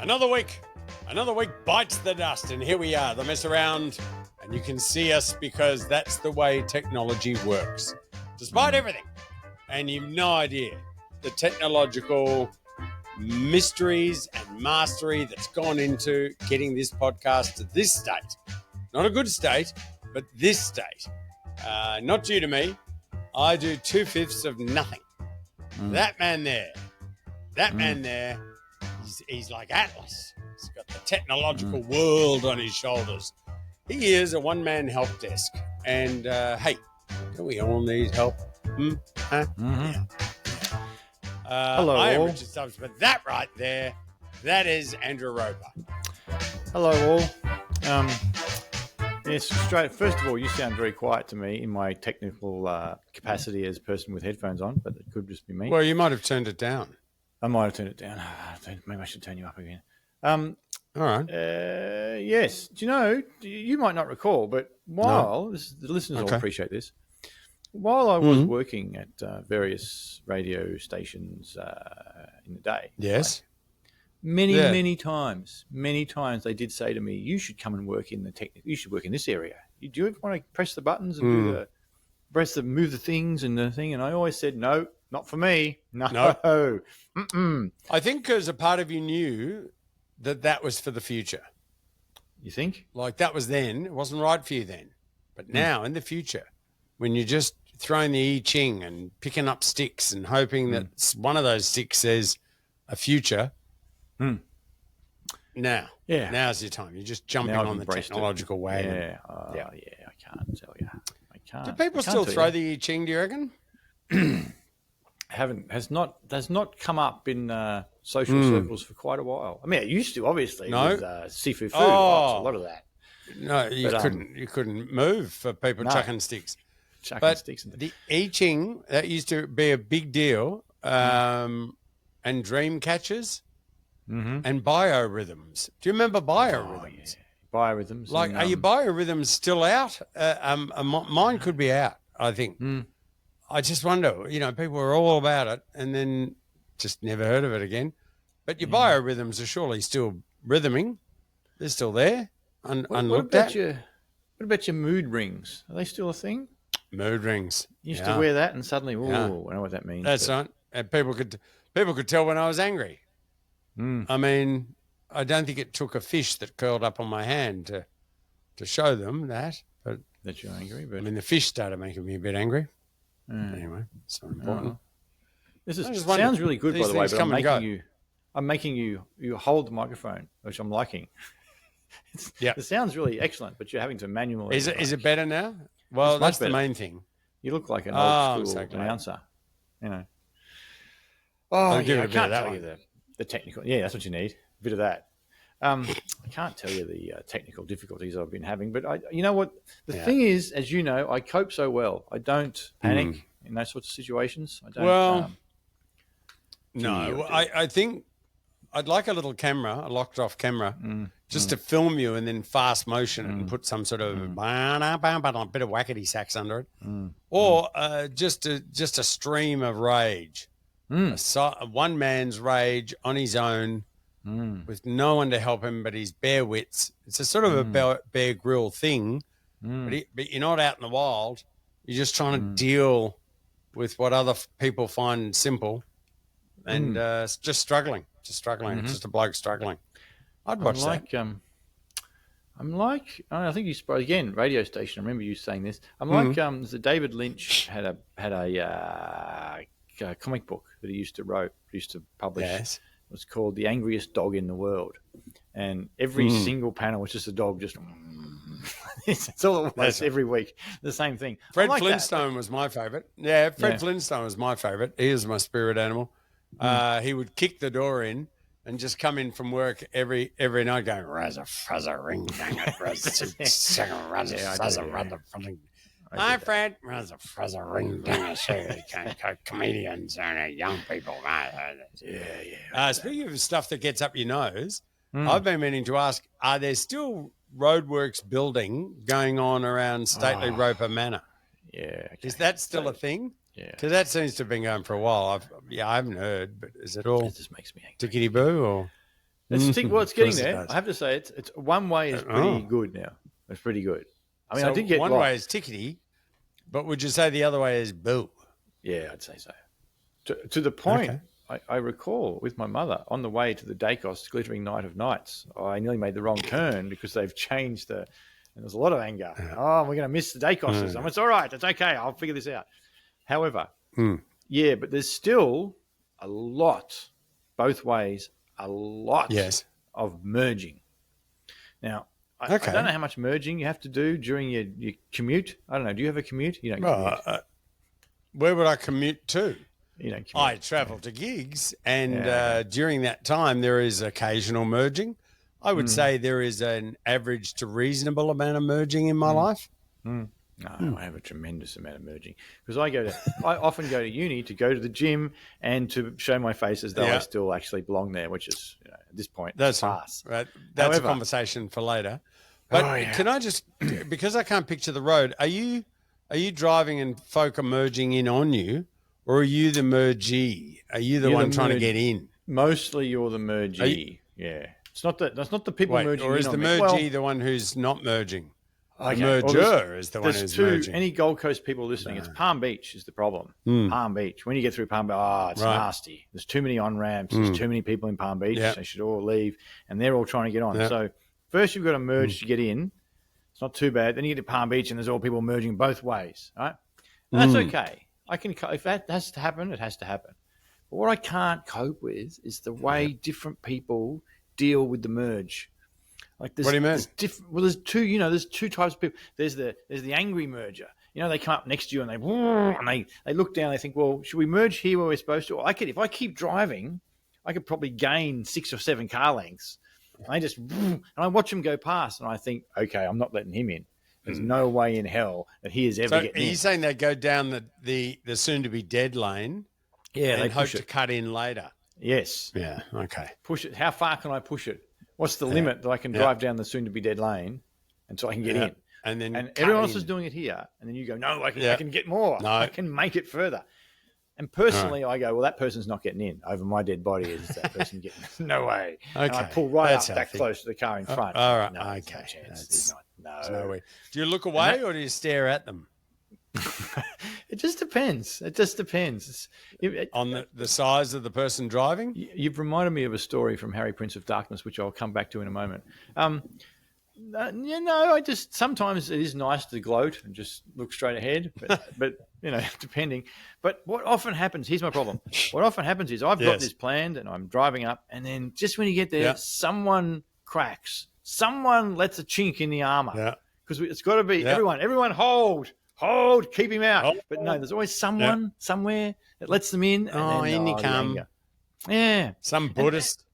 Another week bites the dust, and here we are, the mess around, and you can see us because that's the way technology works. Despite everything, and you've no idea the technological mysteries and mastery that's gone into getting this podcast to this state. Not a good state, but this state. Not due to me. I do 2/5 of nothing. That man there, he's like Atlas. He's got the technological world on his shoulders. He is a one-man help desk. And, hey, don't we all need help? Yeah. Hello, I am all. Richard Stubbs, but that right there, that is Andrew Roper. Hello, all. Yes, straight. First of all, you sound very quiet to me in my technical capacity as a person with headphones on, but it could just be me. Well, you might have turned it down. I might have turned it down. Maybe I should turn you up again. All right. Yes. Do you know, you might not recall, but while, the listeners will appreciate this, while I was working at various radio stations in the day, Yes. many times they did say to me, you should come and work in the you should work in this area. Do you ever want to press the buttons and move the things and the thing? And I always said, no, not for me. No. I think because a part of you knew that was for the future. You think? Like that was then. It wasn't right for you then. But now in the future, when you're just throwing the I Ching and picking up sticks and hoping that one of those sticks says a future, now's your time. You're just jumping on the technological wagon. Yeah. I can't tell you. I can't. Do people still throw the I Ching, do you reckon? Has not come up in social circles for quite a while. I mean, it used to, obviously, with seafood food. Lots, a lot of that. No, you couldn't move for people chucking sticks. Sticks and the I Ching, that used to be a big deal, and dream catchers and biorhythms. Do you remember biorhythms? Biorhythms. Like, are your biorhythms still out? Mine could be out, I think. I just wonder, people were all about it and then just never heard of it again. But your biorhythms are surely still rhythming. They're still there, unlooked at. What about your mood rings? Are they still a thing? Mood rings. You used to wear that and suddenly, I know what that means. That's right. And people could tell when I was angry. I mean, I don't think it took a fish that curled up on my hand to show them that. But that you're angry. But I mean, the fish started making me a bit angry. Anyway, it's not important. This sounds really good, by the way, but I'm making you hold the microphone, which I'm liking. It sounds really excellent, but you're having to manually. Is it better now? Well, that's the main thing. You look like an old school announcer. Oh, I can't tell you the technical. Yeah, that's what you need. A bit of that. I can't tell you the technical difficulties I've been having, but you know what? The thing is, as you know, I cope so well. I don't panic in those sorts of situations. I don't. I think I'd like a little camera, a locked-off camera, just to film you and then fast motion it and put some sort of bit of wackety sax under it, or just a stream of rage, one man's rage on his own. With no one to help him but his bare wits. It's a sort of a Bear Grill thing, but you're not out in the wild. You're just trying to deal with what other people find simple and just struggling. It's just a bloke struggling. I'd watch that. I'm like, I think you spoke again, radio station. I remember you saying this. I'm like, David Lynch had a comic book that he used to publish. Yes. It was called The Angriest Dog in the World. And every single panel was just a dog just... It's all it was every week. The same thing. Fred Flintstone was my favourite. Yeah, Flintstone was my favourite. He was my spirit animal. He would kick the door in and just come in from work every night going, razza, fuzza, ring, dang it, razza, hi, Fred. Razza, fuzza, ring, dang it, comedians and young people. Speaking of stuff that gets up your nose, I've been meaning to ask, are there still roadworks building going on around Stately Roper Manor? Yeah. Okay. Is that still a thing? Yeah. Because that seems to have been going for a while. I haven't heard, but is it all it just makes me angry. tickety-boo or? It's it's getting course it there. does. I have to say, it's one way is pretty good now. It's pretty good. I mean, So I did get one lost. way is tickety, but would you say the other way is boo? Yeah, I'd say so. To the point, Okay. I recall with my mother on the way to the Dacos Glittering Night of Nights, I nearly made the wrong turn because they've changed and there's a lot of anger. Oh, we're going to miss the Dacoses. It's all right. It's okay. I'll figure this out. However, yeah, but there's still a lot, both ways, a lot of merging. Now, I don't know how much merging you have to do during your commute. I don't know. Do you have a commute? You don't commute. Where would I commute to? You don't commute. I travel to gigs, and during that time, there is occasional merging. I would say there is an average to reasonable amount of merging in my life. No, I have a tremendous amount of merging because I often go to uni to go to the gym and to show my face as though I still actually belong there, which is at this point That's pass. Right. That's a conversation for later. But can I just, because I can't picture the road, are you driving and folk are merging in on you, or are you the mergee? Are you the one trying to get in? Mostly, you're the mergee. That's not the people merging. Or is the mergee the one who's not merging? The merger is the one who's merging. Any Gold Coast people listening, it's Palm Beach is the problem. Palm Beach. When you get through Palm Beach, it's nasty. There's too many on-ramps. There's too many people in Palm Beach. They should all leave, and they're all trying to get on. So first you've got to merge to get in. It's not too bad. Then you get to Palm Beach, and there's all people merging both ways. Right? And that's okay. If that has to happen, it has to happen. But what I can't cope with is the way different people deal with the merge. Like what do you mean? There's two types of people. There's the angry merger. They come up next to you and they look down. They think, well, should we merge here where we're supposed to? If I keep driving, I could probably gain 6 or 7 car lengths. And I watch him go past, and I think, okay, I'm not letting him in. There's no way in hell that he is ever getting in. Are you saying they go down the soon-to-be dead lane and they hope to cut in later? Yes. Yeah, okay. Push it. How far can I push it? What's the limit that I can drive down the soon-to-be dead lane until I can get in? And everyone else is doing it here, and then you go, no, I can get more. No. I can make it further. And personally, I go, well, that person's not getting in. Over my dead body is that person getting in. No way. Okay. And I pull that close to the car in front. All right. No, okay. No chance. No way. Do you look away or do you stare at them? It just depends. On the size of the person driving? You've reminded me of a story from Harry, Prince of Darkness, which I'll come back to in a moment. Sometimes it is nice to gloat and just look straight ahead, but depending. But what often happens, here's my problem. What often happens is I've got this planned and I'm driving up, and then just when you get there, someone cracks. Someone lets a chink in the armor. Because it's got to be everyone hold, keep him out. But no, there's always someone somewhere that lets them in. And in you come. Yeah. Some Buddhist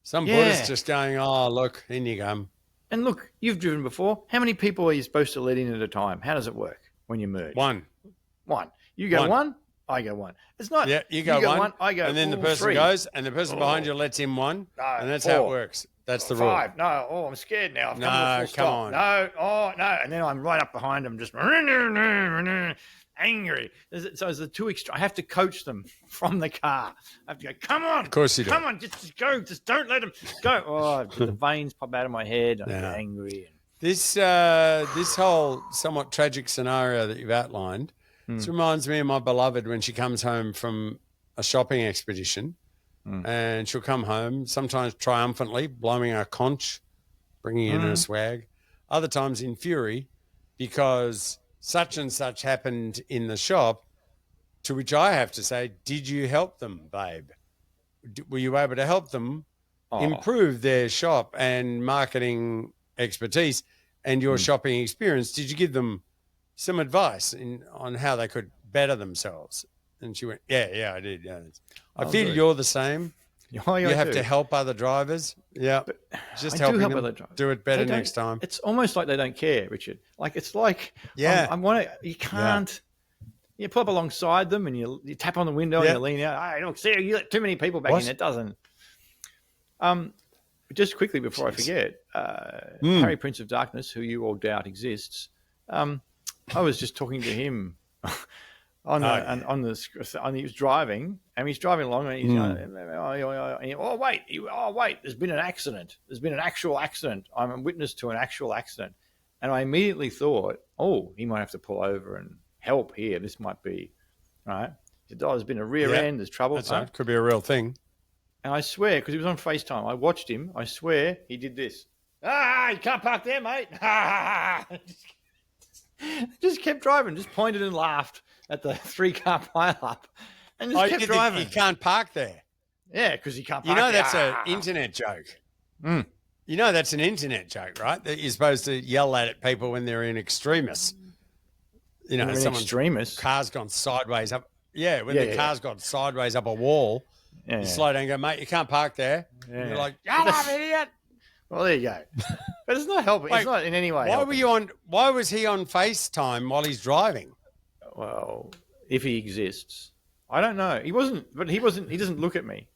just going, look, in you come. And look, you've driven before. How many people are you supposed to let in at a time? How does it work when you merge? One. You go one, I go one. It's not. Yeah, you go one, I go. And then the person 3. goes, and the person behind you lets in one. No, and that's 4. How it works. That's the 5. rule. No, I'm scared now. I've come on. No, no. And then I'm right up behind them, just angry. So it's the two extra. I have to coach them from the car. I have to go, come on. Of course you do. Come on, just go. Just don't let them go. Oh, the veins pop out of my head. I get angry. This whole somewhat tragic scenario that you've outlined, this reminds me of my beloved when she comes home from a shopping expedition. And she'll come home, sometimes triumphantly, blowing her conch, bringing in her swag. Other times in fury because such and such happened in the shop, to which I have to say, did you help them, babe? Were you able to help them improve their shop and marketing expertise and your shopping experience? Did you give them some advice on how they could better themselves? And she went, yeah, I did. Yeah. I feel you're the same. You have to help other drivers. Yeah. But just helping them do it better next time. It's almost like they don't care, Richard. Like, it's like, you can't, you pull up alongside them and you tap on the window and you lean out. Look, see, you let too many people back in. It doesn't. Just quickly before I forget, Harry, Prince of Darkness, who you all doubt exists, I was just talking to him He was driving, and he's driving along, and he's wait, there's been an accident. There's been an actual accident. I'm a witness to an actual accident, and I immediately thought, oh, he might have to pull over and help here. This might be right. He said, oh, there's been a rear end. There's trouble. That's right. Could be a real thing. And I swear, because he was on FaceTime, I watched him. I swear he did this. You can't park there, mate. Just kept driving, just pointed and laughed at the 3-car pile-up and just kept driving. He can't park there. Yeah, because he can't park You know there. that's an internet joke. Mm. You know that's an internet joke, right? That you're supposed to yell that at people when they're in extremis. You know, someone's car's gone sideways up. Yeah, when the car's gone sideways up a wall, you slow down and go, mate, you can't park there. Yeah. You're like, shut up, idiot. Well, there you go. But it's not helping. It's not in any way. Why was he on FaceTime while he's driving? Well, if he exists, I don't know. He wasn't. But he wasn't. He doesn't look at me.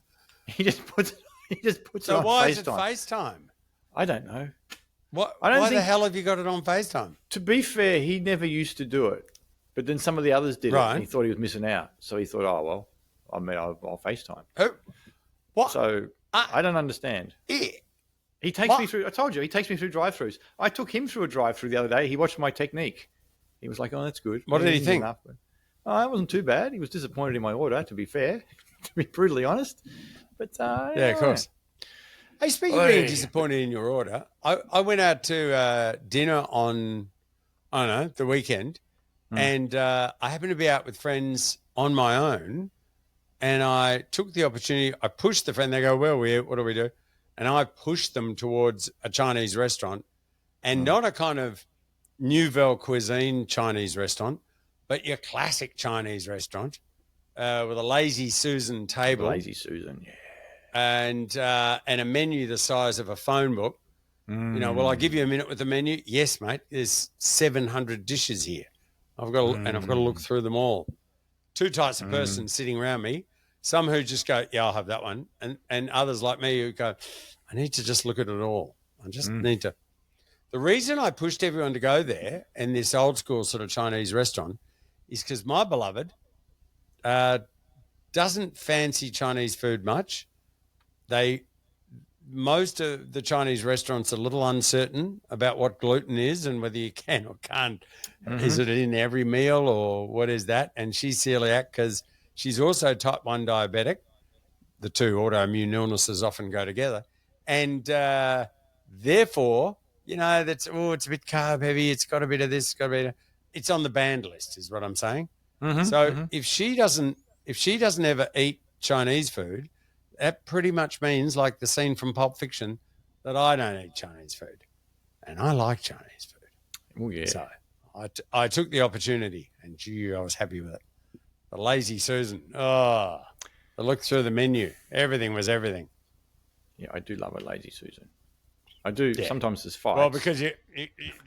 He just puts. So it on why FaceTime. is it FaceTime? I don't know. Why the hell have you got it on FaceTime? To be fair, he never used to do it, but then some of the others did it, and he thought he was missing out. So he thought, oh well, I'll FaceTime. What? So I don't understand. He takes me through. I told you, he takes me through drive-throughs. I took him through a drive-through the other day. He watched my technique. He was like, "Oh, that's good." What did he think? Oh, it wasn't too bad. He was disappointed in my order, to be fair, to be brutally honest. But yeah, of course. Hey, speaking of being disappointed in your order, I went out to dinner on, I don't know, the weekend, and I happened to be out with friends on my own, and I took the opportunity. I pushed the friend. They go, "Where are we? What do we do?" And I pushed them towards a Chinese restaurant, and not a kind of nouvelle cuisine Chinese restaurant, but your classic Chinese restaurant with a Lazy Susan table. Lazy Susan, yeah. And a menu the size of a phone book. You know, will I give you a minute with the menu? Yes, mate. There's 700 dishes here. I've got to look through them all. Two types of person sitting around me. Some who just go, yeah, I'll have that one. And others like me who go, I need to just look at it all. I just need to. The reason I pushed everyone to go there in this old school sort of Chinese restaurant is because my beloved doesn't fancy Chinese food much. Most of the Chinese restaurants are a little uncertain about what gluten is and whether you can or can't. Is it in every meal or what is that? And she's celiac because she's also type 1 diabetic. The two autoimmune illnesses often go together. And therefore, you know, it's a bit carb heavy. It's got a bit of this, it's on the banned list is what I'm saying. If she doesn't ever eat Chinese food, that pretty much means, like the scene from Pulp Fiction, that I don't eat Chinese food. And I like Chinese food. Oh, yeah. So I took the opportunity, and gee, I was happy with it. The Lazy Susan. Oh, I looked through the menu. Everything was everything. Yeah, I do love a Lazy Susan. I do. Yeah. Sometimes there's fights. Well, because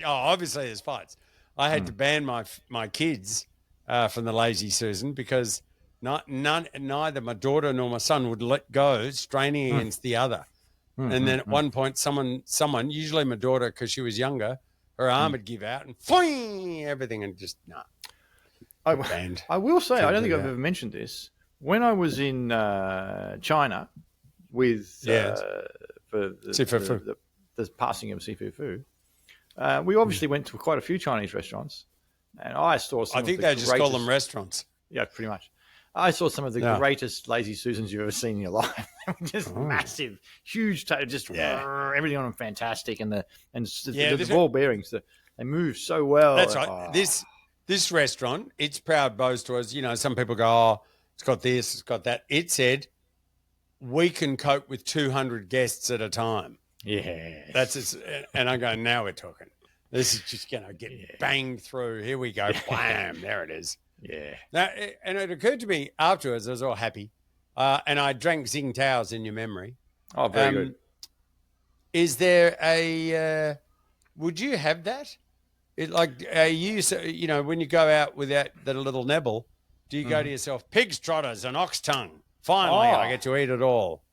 obviously there's fights. I had to ban my kids from the Lazy Susan because neither my daughter nor my son would let go, straining against the other. And then at one point, someone, usually my daughter, because she was younger, her arm would give out and fling everything and just I will say, I don't think I've ever mentioned this. When I was in China with for the passing of Sifu Fu, we obviously went to quite a few Chinese restaurants, and I saw some. I think they just call them restaurants. Yeah, pretty much. I saw some of the greatest Lazy Susans you've ever seen in your life. Just massive, huge, everything on them fantastic, and the ball bearings, they move so well. That's right. This restaurant, its proud boast was, you know, some people go, oh, it's got this, it's got that. It said, we can cope with 200 guests at a time. Yeah. And I'm going, now we're talking. This is just going to get banged through. Here we go. Bam. There it is. Yeah. Now, and it occurred to me afterwards, I was all happy. And I drank Tsingtao's in your memory. Oh, very good. Is there would you have that? You know, when you go out without that little nibble, do you go to yourself, pig's trotters and ox tongue? Finally, I get to eat it all.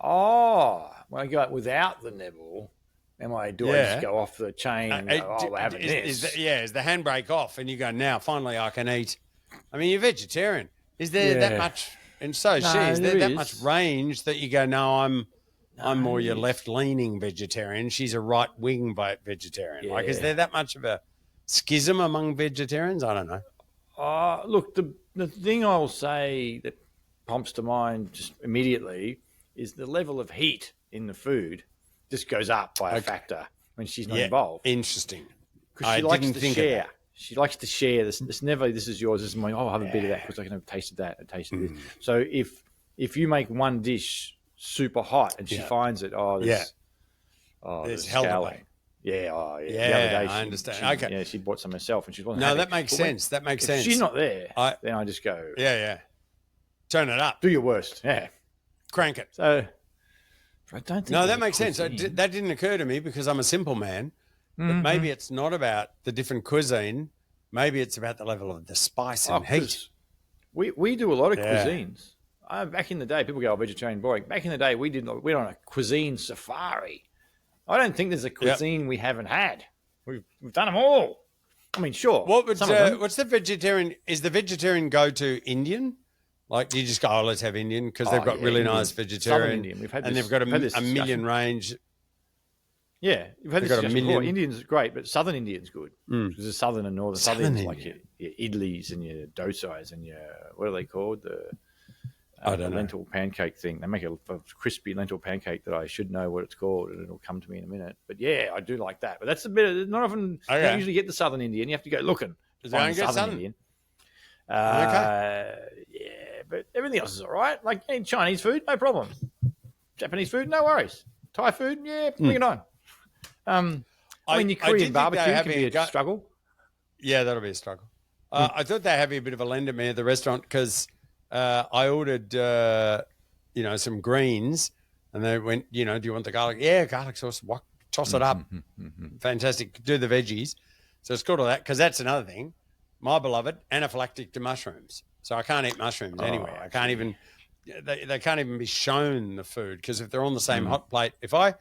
Oh, when I go out without the nibble, I just go off the chain and go, we're having this? Is the handbrake off and you go, now, finally I can eat I mean, you're vegetarian. Is there that much? And so is she. Is there that much range that you go? No, I'm more your left-leaning vegetarian. She's a right-wing vegetarian. Yeah. Like, is there that much of a schism among vegetarians? I don't know. Look, the thing I'll say that prompts to mind just immediately is the level of heat in the food just goes up by a factor when she's not involved. Interesting. Because she likes to share. She likes to share. It's never, this is yours, this is mine. Oh, I'll have a bit of that because I can have tasted that and tasted this. So if you make one dish super hot and she finds it, there's scowling. The other day, I understand. Okay. Yeah, she bought some herself and she wasn't. No, that makes sense. That makes sense. If she's not there, then I just go. Yeah. Turn it up. Do your worst. Yeah. Crank it. So I don't think. No, that makes sense. That didn't occur to me because I'm a simple man. But maybe it's not about the different cuisine. Maybe it's about the level of the spice and heat. We do a lot of cuisines. Back in the day, people go, vegetarian boring. Back in the day, we went on a cuisine safari. I don't think there's a cuisine we haven't had. We've done them all. I mean, sure. What's the vegetarian? Is the vegetarian go-to Indian? Like, do you just go, let's have Indian because they've got really nice vegetarian. Southern Indian. We've had this, and they've got a million range. Yeah, we've had this discussion before. Indian's great, but Southern Indian's good. Because there's Southern and Northern. Southern's like your idlis and your dosais and your, what are they called? The lentil pancake thing. They make a crispy lentil pancake that I should know what it's called, and it'll come to me in a minute. But yeah, I do like that. But that's a bit. Not often. You don't usually get the Southern Indian. You have to go looking. Find the Southern Indian. Yeah, but everything else is all right. Like Chinese food, no problem. Japanese food, no worries. Thai food, bring it on. I mean, your Korean barbecue can be a struggle. Yeah, that'll be a struggle. I thought they had a bit of a lend at me at the restaurant because I ordered, some greens, and they went, do you want the garlic? Yeah, garlic sauce. Toss it up. Fantastic. Do the veggies. So it's called all that because that's another thing. My beloved, anaphylactic to mushrooms. So I can't eat mushrooms anyway. I can't even. They can't even be shown the food because if they're on the same hot plate, if I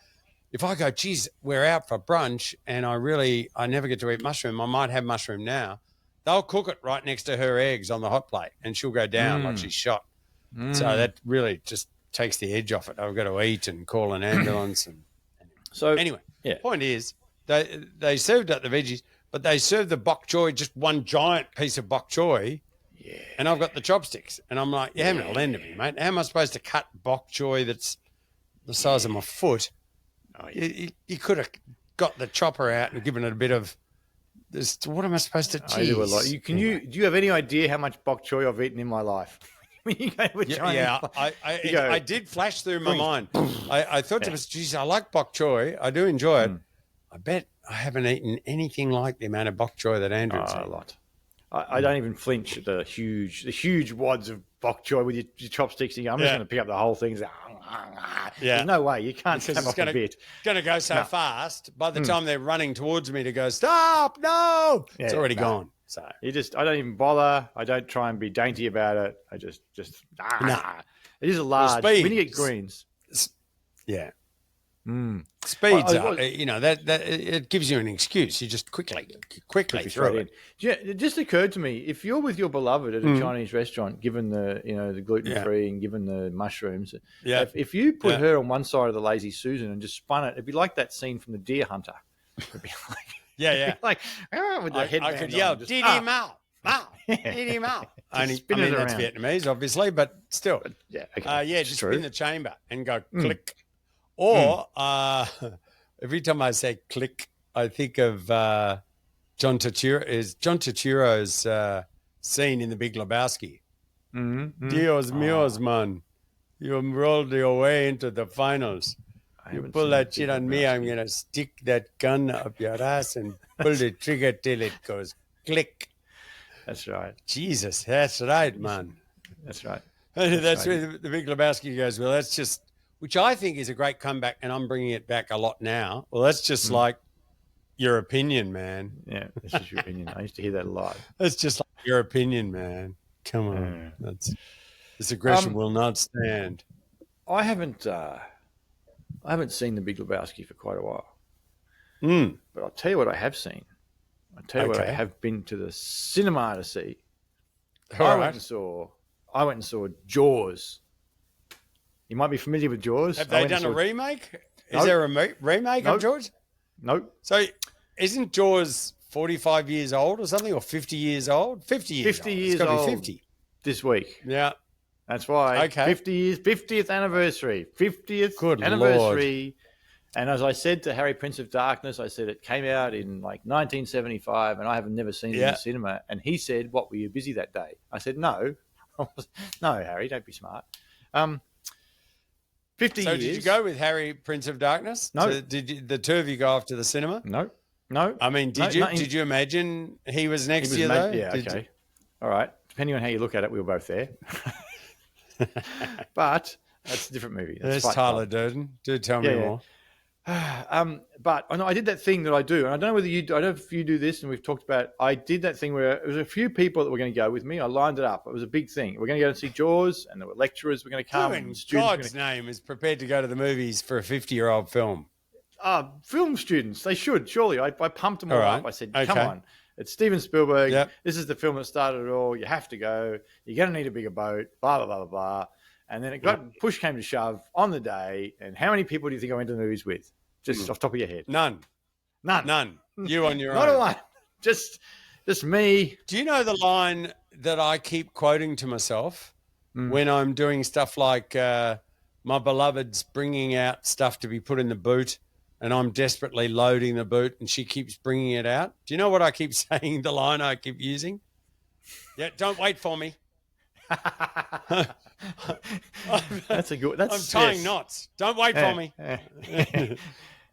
go, geez, we're out for brunch and I never get to eat mushroom. I might have mushroom now. They'll cook it right next to her eggs on the hot plate and she'll go down like she's shot. So that really just takes the edge off it. I've got to eat and call an ambulance. Anyway, point is they served up the veggies, but they served the bok choy, just one giant piece of bok choy. Yeah. And I've got the chopsticks. And I'm like, you're having a lend of me, mate. How am I supposed to cut bok choy that's the size of my foot? Oh, yeah. You could have got the chopper out and given it a bit of this. What am I supposed to cheese? I do a lot. Do you have any idea how much bok choy I've eaten in my life? When you go to a Chinese I did flash through my mind. I thought to myself, geez, I like bok choy. I do enjoy it. I bet I haven't eaten anything like the amount of bok choy that Andrew's eaten. A lot. I don't even flinch at the huge wads of bok choy with your chopsticks. And I'm just going to pick up the whole thing. There's no way. You can't come off a bit. It's going to go so fast. By the time they're running towards me to go, stop, no, it's already gone. So I don't even bother. I don't try and be dainty about it. I just It is a large. When you get greens. Yeah. Speeds up, that it gives you an excuse. You just quickly throw it. Yeah, it just occurred to me, if you're with your beloved at a Chinese restaurant, given the gluten free and given the mushrooms, if you put her on one side of the Lazy Susan and just spun it, it'd be like that scene from The Deer Hunter. It'd be like, with the headband I could yell, just, Didi Mao, Mao, Didi Mao. That's Vietnamese, obviously, but still. Just spin the chamber and go click. Or every time I say click, I think of John Turturro's scene in The Big Lebowski. Dios míos, man. You rolled your way into the finals. You pull that shit on me, I'm going to stick that gun up your ass and pull the trigger till it goes click. That's right. Jesus, that's right, man. That's right. That's where the Big Lebowski goes, well, that's just... Which I think is a great comeback, and I'm bringing it back a lot now. Well, that's just like your opinion, man. Yeah, that's just your opinion. I used to hear that a lot. That's just like your opinion, man. Come on. This aggression will not stand. I haven't seen The Big Lebowski for quite a while. But I'll tell you what I have seen. I'll tell you what I have been to the cinema to see. All I right. went and saw Jaws. You might be familiar with Jaws. Have they done a remake? Is Nope. there a remake of Nope. Jaws? Nope. So isn't Jaws 45 years old or something, or 50 years old? 50 years 50 old. years It's got to old. be 50. This week. Yeah. That's why. Okay. 50 years, 50th anniversary. 50th Good anniversary. And as I said to Harry, Prince of Darkness, I said it came out in like 1975 and I have never seen it in the cinema. And he said, what, were you busy that day? I said, no. No, Harry, don't be smart. 50 So years. did you go with Harry, Prince of Darkness? No. Did the two of you go off to the cinema? No. I mean, did you imagine he was next to you, though? Yeah, okay. All right. Depending on how you look at it, we were both there. But that's a different movie. There's Tyler Durden. Do tell me more. But I know I did that thing that I do, and I don't know whether I don't know if you do this, and we've talked about. I did that thing where there was a few people that were going to go with me. I lined it up. It was a big thing. We're going to go and see Jaws, and there were lecturers were going to come. Who in God's name is prepared to go to the movies for a 50-year-old film? Film students. They should surely. I pumped them all up. I said, "Come on, it's Steven Spielberg. Yep. This is the film that started it all. You have to go. You're going to need a bigger boat. Blah blah blah blah blah." And then push came to shove on the day. And how many people do you think I went to the movies with? Just off the top of your head. None. You on your own. Not a one. Just me. Do you know the line that I keep quoting to myself when I'm doing stuff like my beloved's bringing out stuff to be put in the boot and I'm desperately loading the boot and she keeps bringing it out? Do you know what I keep saying, the line I keep using? Yeah, don't wait for me. That's a good. I'm tying knots. Don't wait for me.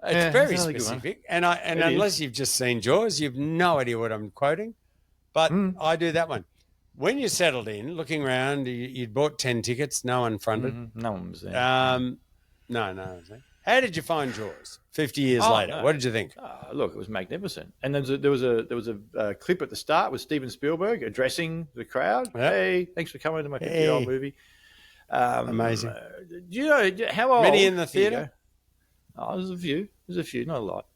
It's very specific, and unless you've just seen Jaws, you've no idea what I'm quoting. But I do that one. When you settled in, looking around, you'd bought 10 tickets. No one fronted. No one was there. No. How did you find Jaws 50 years later? No. What did you think? Look, it was magnificent. And there was a clip at the start with Steven Spielberg addressing the crowd. Yep. Hey, thanks for coming to my 50-year-old movie. Amazing. Do you know how old? Many in the theatre? There's a few. Not a lot.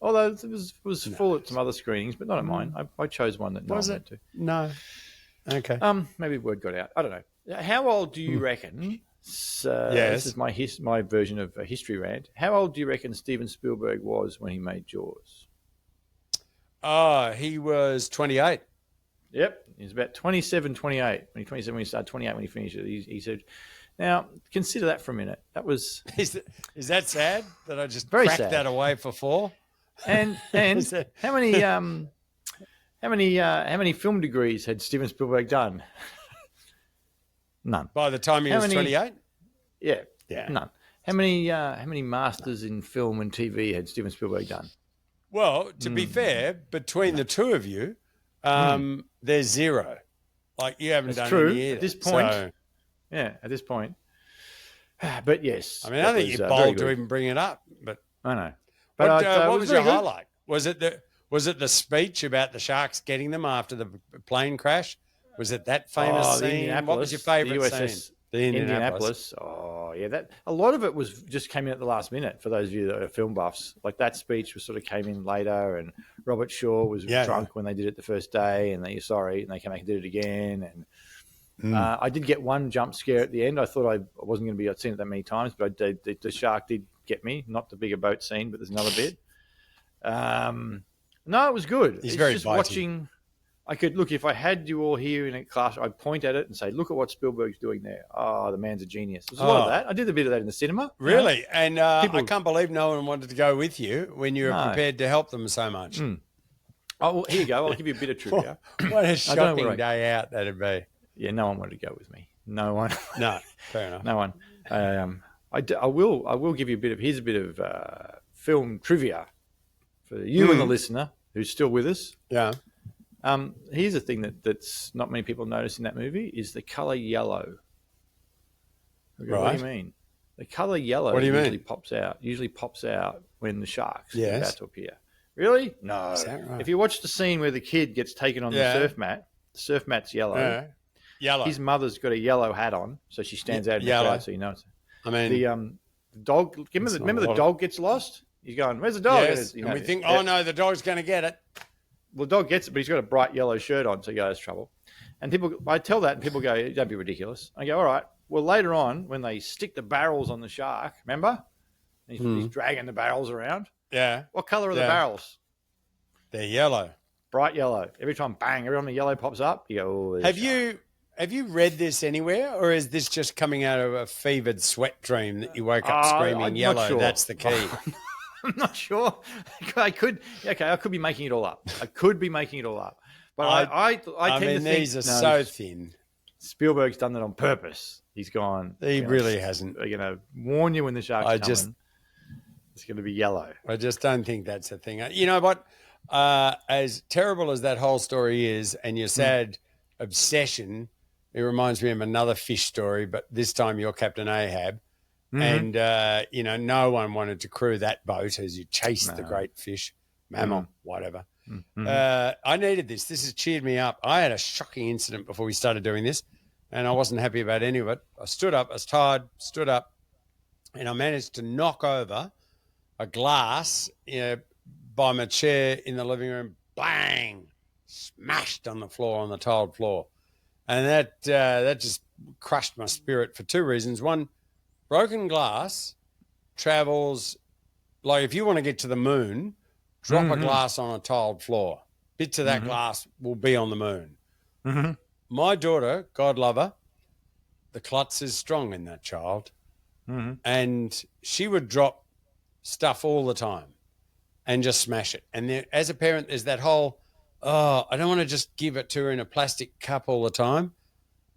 Although it was full at some other screenings, but not at mine. I chose one that no one went to. No. Okay. Maybe word got out. I don't know. How old do you reckon? This is my version of a history rant. How old do you reckon Steven Spielberg was when he made Jaws? He was 28. Yep, he was about 27, 28. When he started, 28 when he finished it. He said, now, consider that for a minute. That was... Is that sad that I just very cracked sad. that away for 4? And how many film degrees had Steven Spielberg done? None. By the time he was 28? Yeah, none. How many masters in film and TV had Steven Spielberg done? Well, to be fair, between the two of you, there's 0. Like, you haven't done any either. At this point. So, at this point. But yes. I mean, I think you're bold to even bring it up. But I know. But what was your highlight? Was it the speech about the Sharks getting them after the plane crash? Was it that famous scene? What was your favourite scene? The Indianapolis. Oh, yeah. That a lot of it was just came in at the last minute for those of you that are film buffs. Like that speech was sort of came in later, and Robert Shaw was drunk when they did it the first day, and they sorry, and they came back and did it again. And I did get one jump scare at the end. I thought I wasn't going to be. I'd seen it that many times, but the shark did get me. Not the bigger boat scene, but there's another bit. No, it was good. He's very just bitey. Watching. I could look if I had you all here in a class. I'd point at it and say, "Look at what Spielberg's doing there. Oh, the man's a genius." There's a lot of that. I did a bit of that in the cinema. Really, and I can't believe no one wanted to go with you when you were prepared to help them so much. Oh, well, here you go. I'll give you a bit of trivia. What a shocking day out that'd be. Yeah, no one wanted to go with me. No one. No, fair enough. No one. I will give you a bit of. Here's a bit of film trivia for you and the listener who's still with us. Yeah. Here's a thing that's not many people notice in that movie is the color yellow. Okay, right. What do you mean? The color yellow usually pops out when the sharks are about to appear. Really? No. Is that right? If you watch the scene where the kid gets taken on the surf mat's yellow. Yeah. Yellow. His mother's got a yellow hat on, so she stands out in the crowd, so you know it's. I mean, the dog. Remember the dog gets lost. He's going, "Where's the dog?" Yes, and we think, "Oh no, the dog's going to get it." Well, the dog gets it, but he's got a bright yellow shirt on, so he goes trouble. And I tell that, and people go, "Don't be ridiculous." I go, "All right." Well, later on, when they stick the barrels on the shark, remember, and he's dragging the barrels around. Yeah. What color are the barrels? They're yellow. Bright yellow. Every time, bang! Every time the yellow pops up, you go, "Oh, Have you read this anywhere, or is this just coming out of a fevered sweat dream that you woke up screaming I'm yellow? not sure. That's the key. I'm not sure. I could be making it all up. I could be making it all up. But I tend to think these are so thin. Spielberg's done that on purpose. He's gone. He really hasn't. They're going to warn you when the shark's coming. It's going to be yellow. I just don't think that's a thing. You know what? As terrible as that whole story is, and your sad obsession, it reminds me of another fish story, but this time you're Captain Ahab. And, no one wanted to crew that boat as you chased the great fish, mammal, whatever. I needed this. This has cheered me up. I had a shocking incident before we started doing this, and I wasn't happy about any of it. I stood up. I was tired, stood up, and I managed to knock over a glass by my chair in the living room. Bang! Smashed on the floor, on the tiled floor. And that just crushed my spirit for two reasons. One, broken glass travels, like if you want to get to the moon, drop a glass on a tiled floor. Bits of that glass will be on the moon. My daughter, God love her, the klutz is strong in that child. And she would drop stuff all the time and just smash it. And there, as a parent, there's that whole, I don't want to just give it to her in a plastic cup all the time,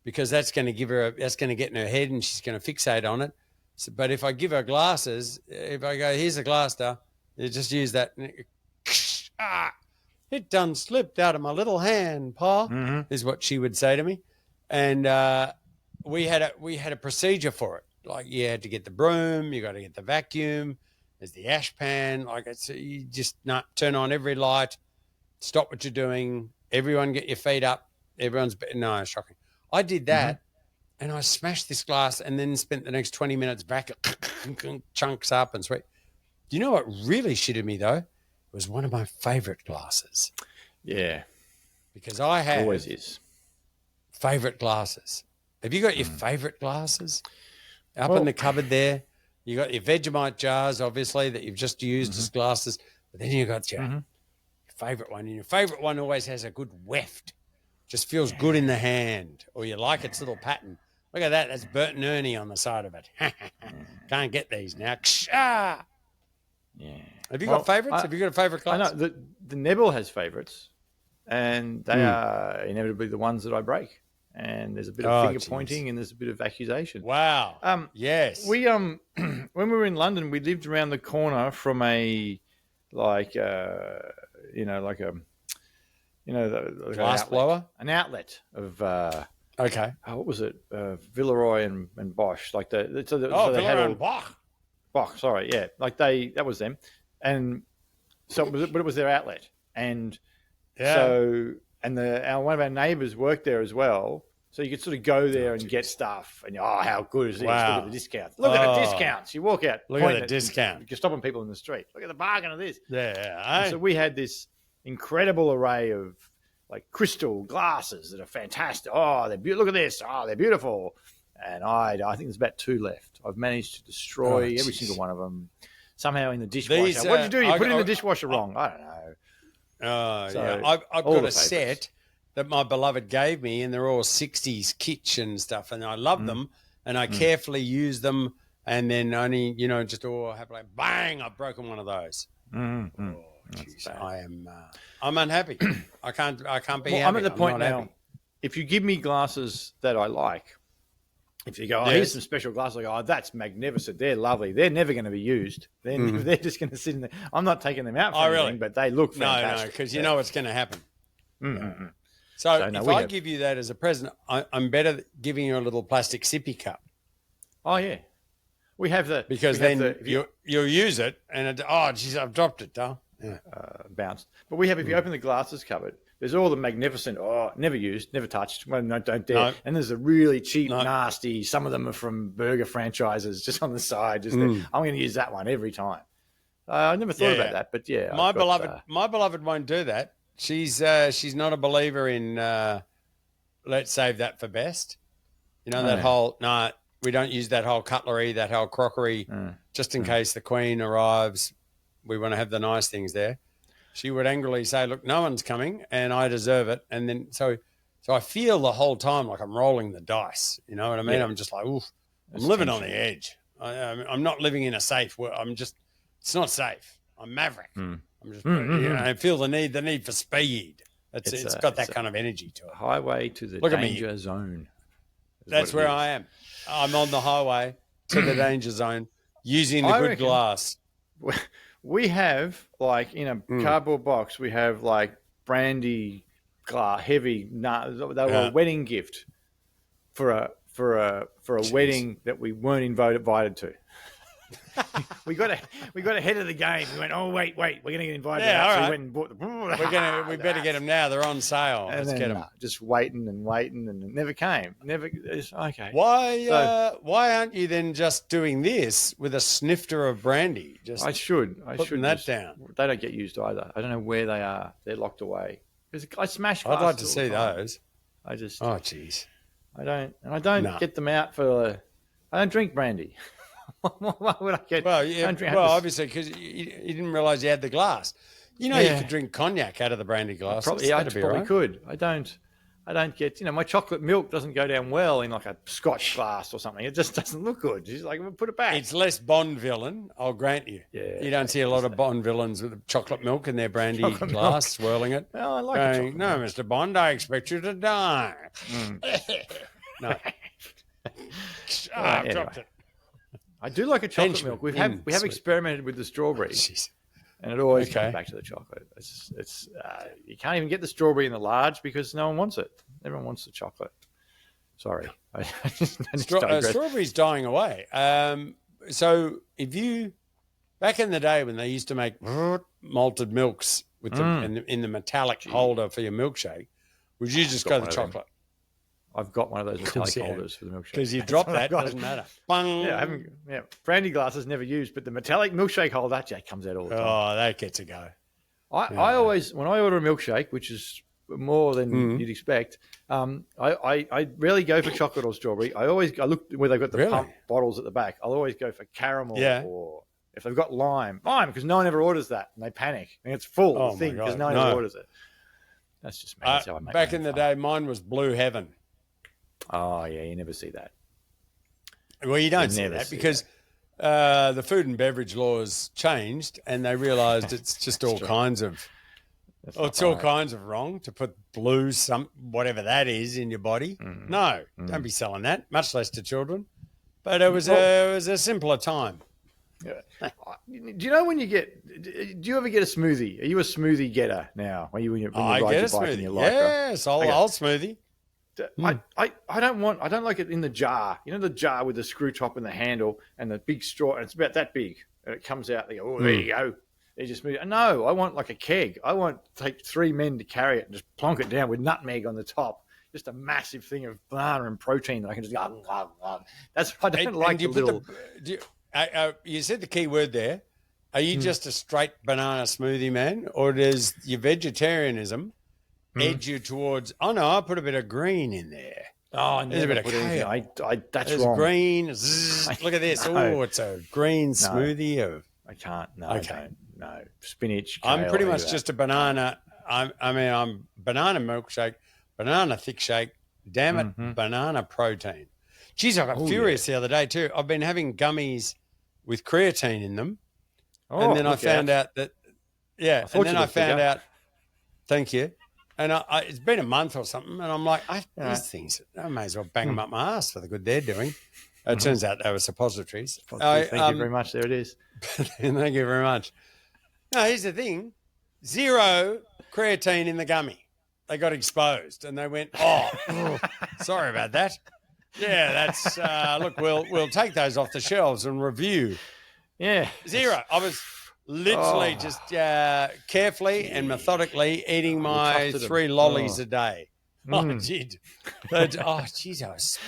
because that's going to that's going to get in her head and she's going to fixate on it. So, but if I give her glasses, if I go, here's a glass, you just use that. And it done slipped out of my little hand, Pa, is what she would say to me. And we had a procedure for it. Like, you had to get the broom, you got to get the vacuum, there's the ash pan. Like, you just turn on every light, stop what you're doing, everyone get your feet up, no, shocking. I did that, and I smashed this glass and then spent the next 20 minutes vacuuming chunks up and sweet. Do you know what really shitted me, though? It was one of my favourite glasses. Yeah. Because I have always is favourite glasses. Have you got your favourite glasses? Up in the cupboard there. You got your Vegemite jars, obviously, that you've just used as glasses. But then you got your favourite one. And your favourite one always has a good weft. Just feels good in the hand. Or you like its little pattern. Look at that. That's Bert and Ernie on the side of it. Can't get these now. Yeah. Have you got favourites? Have you got a favourite glass? I know. The Neville has favourites. And they are inevitably the ones that I break. And there's a bit of finger pointing and there's a bit of accusation. Wow. Yes. We when we were in London, we lived around the corner from a glass blower, an outlet of what was it? Villeroy and Bosch, like Villeroy and Bok. Sorry, yeah, like that was them, and so but it was their outlet, and so. And one of our neighbours worked there as well. So you could sort of go there and get stuff. And, how good is this? Wow. Look at the discounts. Look at the discounts. You walk out. Look at the discount. You're stopping people in the street. Look at the bargain of this. Yeah. So we had this incredible array of like crystal glasses that are fantastic. Oh, look at this. Oh, they're beautiful. And I think there's about 2 left. I've managed to destroy every single one of them somehow in the dishwasher. What did you do? You put it in the dishwasher wrong. I don't know. I've got a set that my beloved gave me, and they're all 60s kitsch and stuff, and I love them, and I carefully use them, and then only, just have like, bang, I've broken one of those. I'm unhappy. I can't be happy. I'm at the point now, happy. If you give me glasses that I like, if you go, here's some special glasses, I go, that's magnificent. They're lovely. They're never going to be used. They're just going to sit in there. I'm not taking them out for anything, but they look fantastic. No, because you know what's going to happen. So if I give you that as a present, I'm better giving you a little plastic sippy cup. Oh, yeah. We have that. Because then you'll use it, and geez, I've dropped it, Dale. Yeah. Bounced. But we have, if you open the glasses cupboard, there's all the magnificent, never used, never touched. Well, no, don't dare. No. And there's the really cheap, nasty, some of them are from burger franchises just on the side. I'm going to use that one every time. I never thought about that, but yeah. My beloved won't do that. She's not a believer in let's save that for best. You know, that whole, no, we don't use that whole cutlery, that whole crockery, just in case the Queen arrives. We want to have the nice things there. She would angrily say, look, no one's coming and I deserve it. And then, so I feel the whole time like I'm rolling the dice. You know what I mean? Yeah. I'm just like, oof, I'm living on the edge. I'm not living in a safe world. It's not safe. I'm Maverick. I'm just, I feel the need for speed. It's got that kind of energy to it. Highway to the danger zone. That's where I am. I'm on the highway to the danger zone using the good glass. We have, like, in a cardboard box, we have like brandy glass, heavy. They were a wedding gift for a wedding that we weren't invited to. we got ahead of the game. We went, oh wait, we're going to get invited. Yeah, all right. So we went and bought we better get them now. They're on sale. And Let's get them. Just waiting, and it never came. It's okay. Why aren't you then just doing this with a snifter of brandy? I should putting that down. They don't get used either. I don't know where they are. They're locked away. Because I smash glasses. I'd like to see those. I just. Oh jeez. I don't get them out for. I don't drink brandy. Why would I get? Well, yeah. Obviously, because you didn't realise you had the glass. You know, you could drink cognac out of the brandy glass. I probably could. I don't get. My chocolate milk doesn't go down well in like a Scotch glass or something. It just doesn't look good. She's like, well, put it back. It's less Bond villain, I'll grant you. Yeah, you don't see a lot of Bond villains with chocolate milk in their brandy glass, swirling it. Well, I like it. No, Mr. Bond, I expect you to die. No. I've dropped it. I do like a chocolate milk. We have experimented with the strawberry, and it always comes back to the chocolate. It's you can't even get the strawberry in the large because no one wants it. Everyone wants the chocolate. Sorry, strawberry's dying away. So back in the day when they used to make malted milks with in the metallic holder for your milkshake, would you just go the chocolate? I've got one of those metallic holders for the milkshake. Because you drop that, doesn't matter. Bung. Yeah, I haven't. Yeah, brandy glasses never used, but the metallic milkshake holder, comes out all the time. Oh, that gets a go. I always, when I order a milkshake, which is more than you'd expect, I rarely go for chocolate or strawberry. I look where they've got the pump bottles at the back. I'll always go for caramel or if they've got lime, because no one ever orders that and they panic. And it's full of thing because no one ever orders it. That's just me. That's how I make back in the day, mine was Blue Heaven. Oh, yeah, you never see that. Well, you don't see that because the food and beverage laws changed and they realised it's just all kinds of all kinds of wrong to put blue, whatever that is, in your body. No, don't be selling that, much less to children. But it was a simpler time. Yeah. Do you know when do you ever get a smoothie? Are you a smoothie getter now? When you ride your bike in your life? Yes, I'll smoothie. I don't like it in the jar. You know the jar with the screw top and the handle and the big straw, and it's about that big, and it comes out. They go, oh, there you go. They just move. No, I want like a keg. I want to take 3 men to carry it and just plonk it down with nutmeg on the top. Just a massive thing of banana and protein that I can just go. That's I don't like the little. You said the key word there. Are you just a straight banana smoothie man, or does your vegetarianism edge you towards? Oh no, I put a bit of green in there. Oh, there's a bit of kale. That's wrong. Green. Look at this. Oh, it's a green smoothie. I can't. No, okay. I don't. No spinach. Kale, I'm pretty much just a banana. I'm banana milkshake, banana thick shake. Damn it, banana protein. Geez, I got furious the other day too. I've been having gummies with creatine in them, and then I found out that I found out. Thank you. And it's been a month or something, and I'm like, these things, I may as well bang them up my ass for the good they're doing. It turns out they were suppositories. Thank you very much. There it is. Thank you very much. No, here's the thing. 0 creatine in the gummy. They got exposed, and they went, sorry about that. Yeah, that's, look, we'll take those off the shelves and review. Yeah. 0. I was literally just carefully and methodically eating my 3 lollies a day. I did. But, geez, I was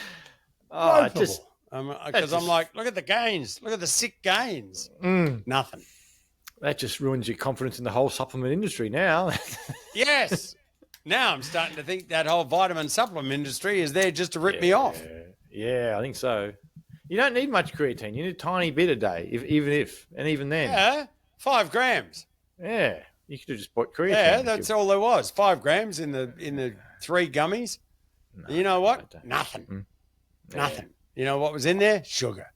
because I'm like, look at the gains. Look at the sick gains. Nothing. That just ruins your confidence in the whole supplement industry now. Yes. Now I'm starting to think that whole vitamin supplement industry is there just to rip me off. Yeah, I think so. You don't need much creatine. You need a tiny bit a day, even then. Yeah, 5 grams. Yeah, you could have just bought creatine. Yeah, that's all there was. 5 grams in the 3 gummies. No, you know what? I Nothing. Yeah. Nothing. You know what was in there? Sugar.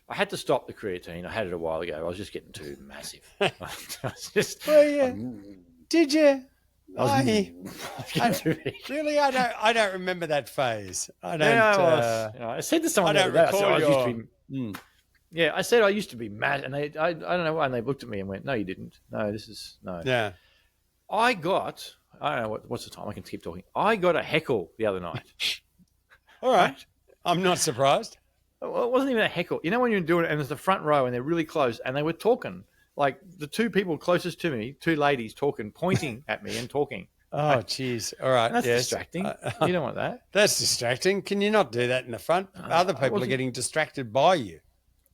I had to stop the creatine. I had it a while ago. I was just getting too massive. I was just, Well, yeah. Did you? I Really, I don't remember that phase. I don't. I said to someone I the don't other day, I recall used to be. Yeah, I said I used to be mad, and I don't know why, and they looked at me and went, "No, you didn't. No, this is no." Yeah. I don't know what's the time. I can keep talking. I got a heckle the other night. All right. I'm not surprised. Well, it wasn't even a heckle. You know when you're doing it and there's the front row and they're really close and they were talking, like the 2 people closest to me, 2 ladies talking, pointing at me and talking. Oh, jeez. All right. And that's distracting. You don't want that. That's distracting. Can you not do that in the front? Other people are getting distracted by you.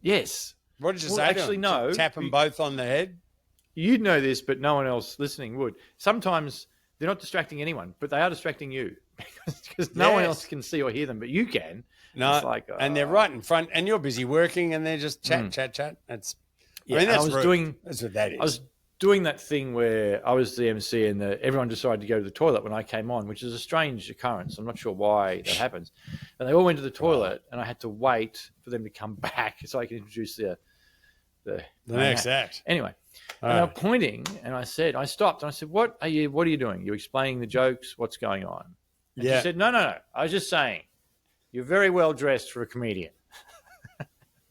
Yes. What did you say? Actually, no. Tap them both on the head? You'd know this, but no one else listening would. Sometimes they're not distracting anyone, but they are distracting you because no one else can see or hear them, but you can. No, and they're right in front, and you're busy working, and they're just chat. That's, yeah. That's what that is. I was doing that thing where I was the MC, and everyone decided to go to the toilet when I came on, which is a strange occurrence. I'm not sure why that happens. And they all went to the toilet, and I had to wait for them to come back so I could introduce the next act. Anyway, and they were pointing, and I stopped, and I said, "What are you doing? You're explaining the jokes. What's going on?" And she said, No. I was just saying, you're very well dressed for a comedian.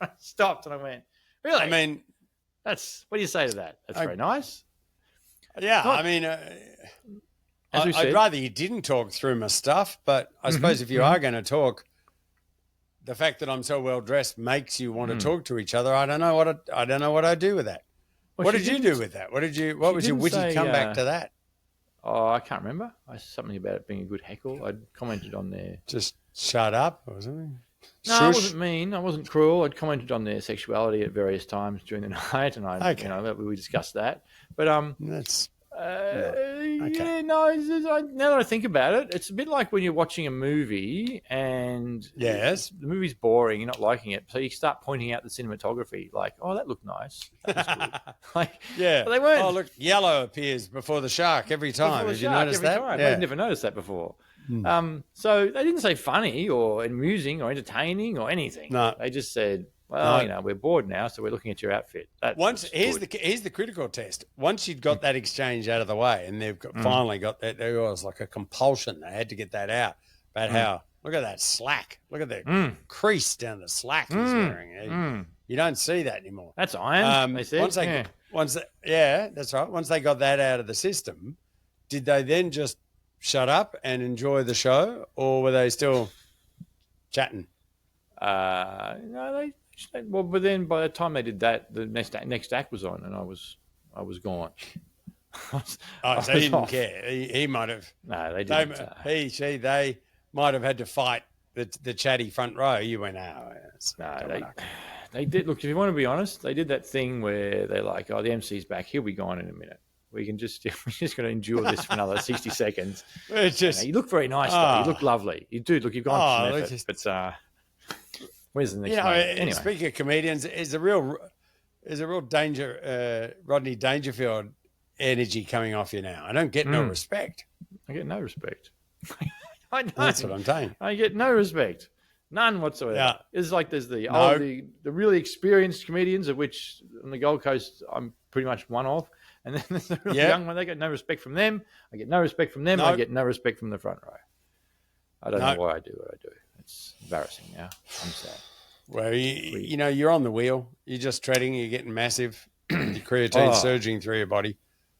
I stopped and I went, really? I mean, what do you say to that? That's very nice. Yeah, I mean, I'd rather you didn't talk through my stuff, but I suppose if you are going to talk, the fact that I'm so well dressed makes you want to talk to each other. I don't know what I do with that. Well, what did you do with that? What was your witty comeback to that? Oh, I can't remember. Something about it being a good heckle. I'd commented on there. Just shut up or something? No, I wasn't mean. I wasn't cruel. I'd commented on their sexuality at various times during the night, and we discussed that. But that's now that I think about it, it's a bit like when you're watching a movie and the movie's boring, you're not liking it, so you start pointing out the cinematography, like, oh, that looked nice. That was good. But they weren't. Oh, look, yellow appears before the shark every time. Did you notice that? Yeah. I'd never noticed that before. So they didn't say funny or amusing or entertaining or anything. No. They just said, well, we're bored now, so we're looking at your outfit. Here's the critical test. Once you'd got that exchange out of the way, and they've finally got that, there was like a compulsion. They had to get that out about how, look at that slack. Look at the crease down the slack he's wearing. You don't see that anymore. That's iron, they said. That's right. Once they got that out of the system, did they then just shut up and enjoy the show, or were they still chatting? No, but then by the time they did that, the next act was on, and I was gone. So he didn't care. He might have. No, they didn't. They might have had to fight the chatty front row. You went, they did. Look, if you want to be honest, they did that thing where they're like, "Oh, the MC's back. He'll be gone in a minute. We're just going to endure this for another 60 seconds." It's just, you look very nice, though. You look lovely. You do. Look, you've gone some effort, but. Where's the next one? Anyway. Speaking of comedians, is a real danger, Rodney Dangerfield energy coming off you now. I don't get no respect. I get no respect. That's what I'm saying. I get no respect. None whatsoever. Yeah. It's like there's the really experienced comedians, of which on the Gold Coast I'm pretty much one of. And then there's the really young one. They get no respect from them. I get no respect from them. I get no respect from the front row. I don't know why I do what I do. It's embarrassing now. I'm sad. Well, you're on the wheel. You're just treading. You're getting massive. Your creatine surging through your body.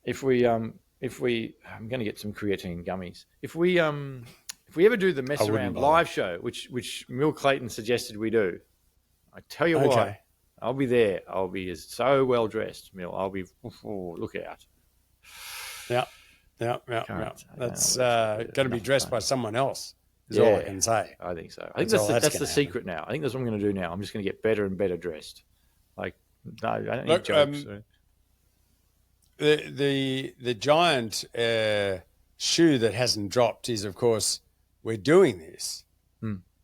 I'm going to get some creatine gummies. If we ever do the mess around live show, which Mill Clayton suggested we do, I tell you what, I'll be there. I'll be so well dressed, Mill. I'll be. Look out. Yeah. That's going to be dressed by someone else. Is all I can say. I think so. I think that's the secret now. I think that's what I'm going to do now. I'm just going to get better and better dressed. Like, no, I don't need jokes. the giant shoe that hasn't dropped is, of course, we're doing this,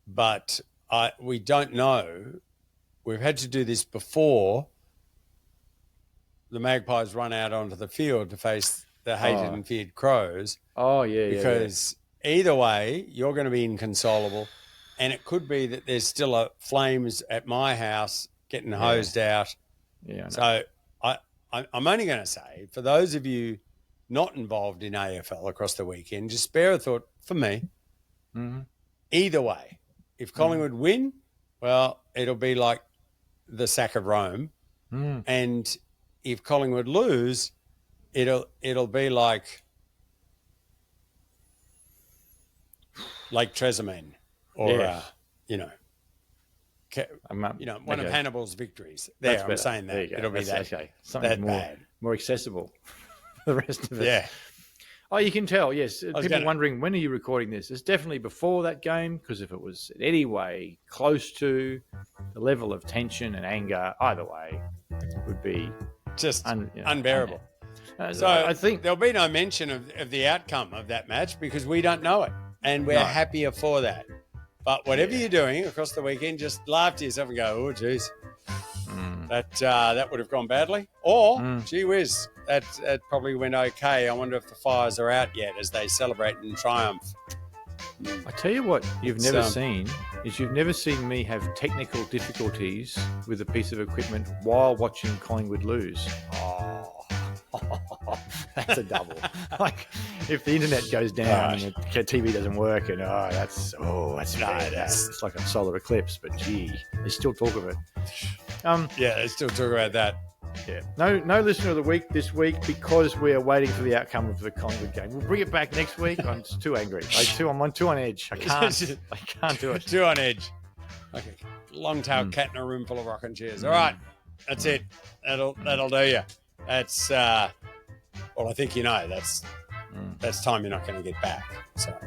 but we don't know. We've had to do this before the Magpies run out onto the field to face the hated and feared Crows. Oh, yeah, because either way, you're going to be inconsolable, and it could be that there's still flames at my house getting hosed out. Yeah. So I'm only going to say, for those of you not involved in AFL across the weekend, just spare a thought for me. Either way, if Collingwood win, well, it'll be like the sack of Rome, and if Collingwood lose, it'll be like Lake Trasimene, or one of Hannibal's victories. There, I'm saying that it'll be that. Okay. Something that more bad. more accessible for the rest of us. Yeah. Oh, you can tell. Yes, people wondering, when are you recording this? It's definitely before that game, because if it was in any way close to the level of tension and anger, either way, it would be just unbearable. So I think there'll be no mention of the outcome of that match because we don't know it, and we're happier for that. But whatever you're doing across the weekend, just laugh to yourself and go, "Oh, geez, that would have gone badly," or "Gee whiz, that probably went okay. I wonder if the fires are out yet as they celebrate in triumph." I tell you what, you've never seen me have technical difficulties with a piece of equipment while watching Collingwood lose. That's a double. Like, if the internet goes down and the TV doesn't work, and that's bad. It's like a solar eclipse. But gee, they still talk of it. They still talk about that. Yeah. No listener of the week this week because we are waiting for the outcome of the Collingwood game. We'll bring it back next week. I'm just too angry. I'm too on edge. I can't do it. Too on edge. Okay. Long-tailed cat in a room full of rocking chairs. All right. That's it. That'll do you. That's I think that's time you're not going to get back. So